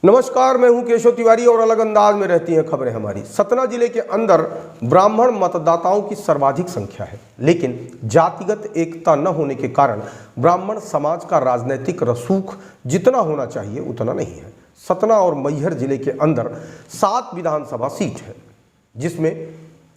नमस्कार, मैं हूं केशव तिवारी और अलग अंदाज में रहती हैं खबरें हमारी। सतना जिले के अंदर ब्राह्मण मतदाताओं की सर्वाधिक संख्या है, लेकिन जातिगत एकता न होने के कारण ब्राह्मण समाज का राजनीतिक रसूख जितना होना चाहिए उतना नहीं है। सतना और मैहर जिले के अंदर 7 विधानसभा सीट है, जिसमें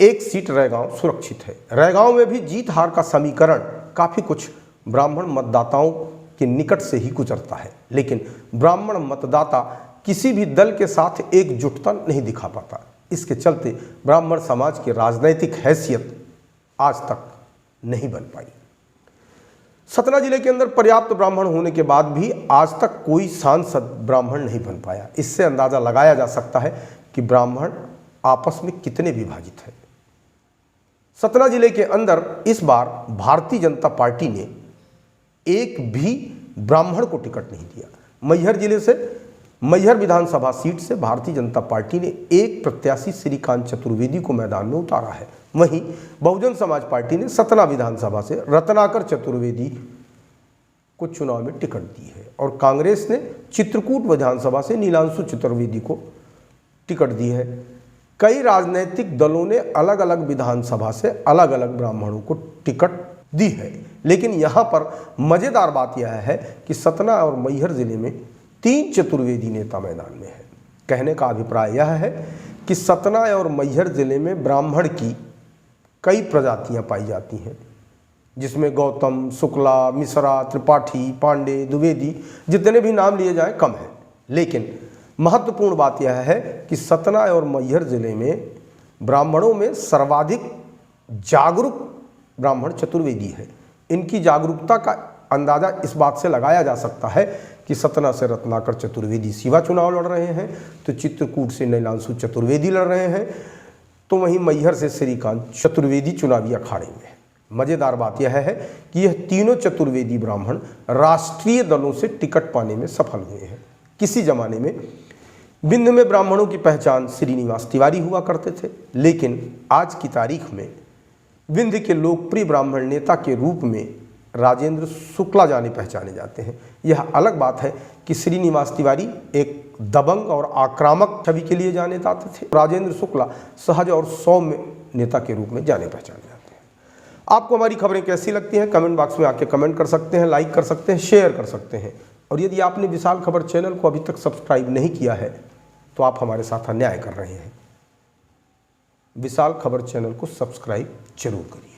एक सीट रैगांव सुरक्षित है। रैगांव में भी जीत हार का समीकरण काफी कुछ ब्राह्मण मतदाताओं के निकट से ही गुजरता है, लेकिन ब्राह्मण मतदाता किसी भी दल के साथ एकजुटता नहीं दिखा पाता। इसके चलते ब्राह्मण समाज की राजनीतिक हैसियत आज तक नहीं बन पाई। सतना जिले के अंदर पर्याप्त ब्राह्मण होने के बाद भी आज तक कोई सांसद ब्राह्मण नहीं बन पाया। इससे अंदाजा लगाया जा सकता है कि ब्राह्मण आपस में कितने विभाजित है। सतना जिले के अंदर इस बार भारतीय जनता पार्टी ने एक भी ब्राह्मण को टिकट नहीं दिया। मैहर जिले से मैहर विधानसभा सीट से भारतीय जनता पार्टी ने एक प्रत्याशी श्रीकांत चतुर्वेदी को मैदान में उतारा है। वहीं बहुजन समाज पार्टी ने सतना विधानसभा से रत्नाकर चतुर्वेदी को चुनाव में टिकट दी है और कांग्रेस ने चित्रकूट विधानसभा से नीलांशु चतुर्वेदी को टिकट दी है। कई राजनीतिक दलों ने अलग अलग विधानसभा से अलग अलग ब्राह्मणों को टिकट दी है, लेकिन यहाँ पर मजेदार बात यह है कि सतना और मैहर जिले में 3 चतुर्वेदी नेता मैदान में है। कहने का अभिप्राय यह है कि सतना और मैहर जिले में ब्राह्मण की कई प्रजातियां पाई जाती हैं, जिसमें गौतम, शुक्ला, मिश्रा, त्रिपाठी, पांडे, द्विवेदी जितने भी नाम लिए जाएं कम है। लेकिन महत्वपूर्ण बात यह है कि सतना और मैहर जिले में ब्राह्मणों में सर्वाधिक जागरूक ब्राह्मण चतुर्वेदी है। इनकी जागरूकता का अंदाजा इस बात से लगाया जा सकता है कि सतना से रत्नाकर चतुर्वेदी सीवा चुनाव लड़ रहे हैं, तो चित्रकूट से नीलांशु चतुर्वेदी लड़ रहे हैं, तो वहीं मैहर से श्रीकांत चतुर्वेदी चुनावी अखाड़े में। मजेदार बात यह है कि यह तीनों चतुर्वेदी ब्राह्मण राष्ट्रीय दलों से टिकट पाने में सफल हुए हैं। किसी जमाने में विंध्य में ब्राह्मणों की पहचान श्रीनिवास तिवारी हुआ करते थे, लेकिन आज की तारीख में विंध्य के लोकप्रिय ब्राह्मण नेता के रूप में राजेंद्र शुक्ला जाने पहचाने जाते हैं। यह अलग बात है कि श्रीनिवास तिवारी एक दबंग और आक्रामक छवि के लिए जाने जाते थे। राजेंद्र शुक्ला सहज और सौम्य नेता के रूप में जाने पहचाने जाते हैं। आपको हमारी खबरें कैसी लगती हैं कमेंट बॉक्स में आके कमेंट कर सकते हैं, लाइक कर सकते हैं, शेयर कर सकते हैं। और यदि आपने विशाल खबर चैनल को अभी तक सब्सक्राइब नहीं किया है तो आप हमारे साथ अन्याय कर रहे हैं। विशाल खबर चैनल को सब्सक्राइब जरूर करिए।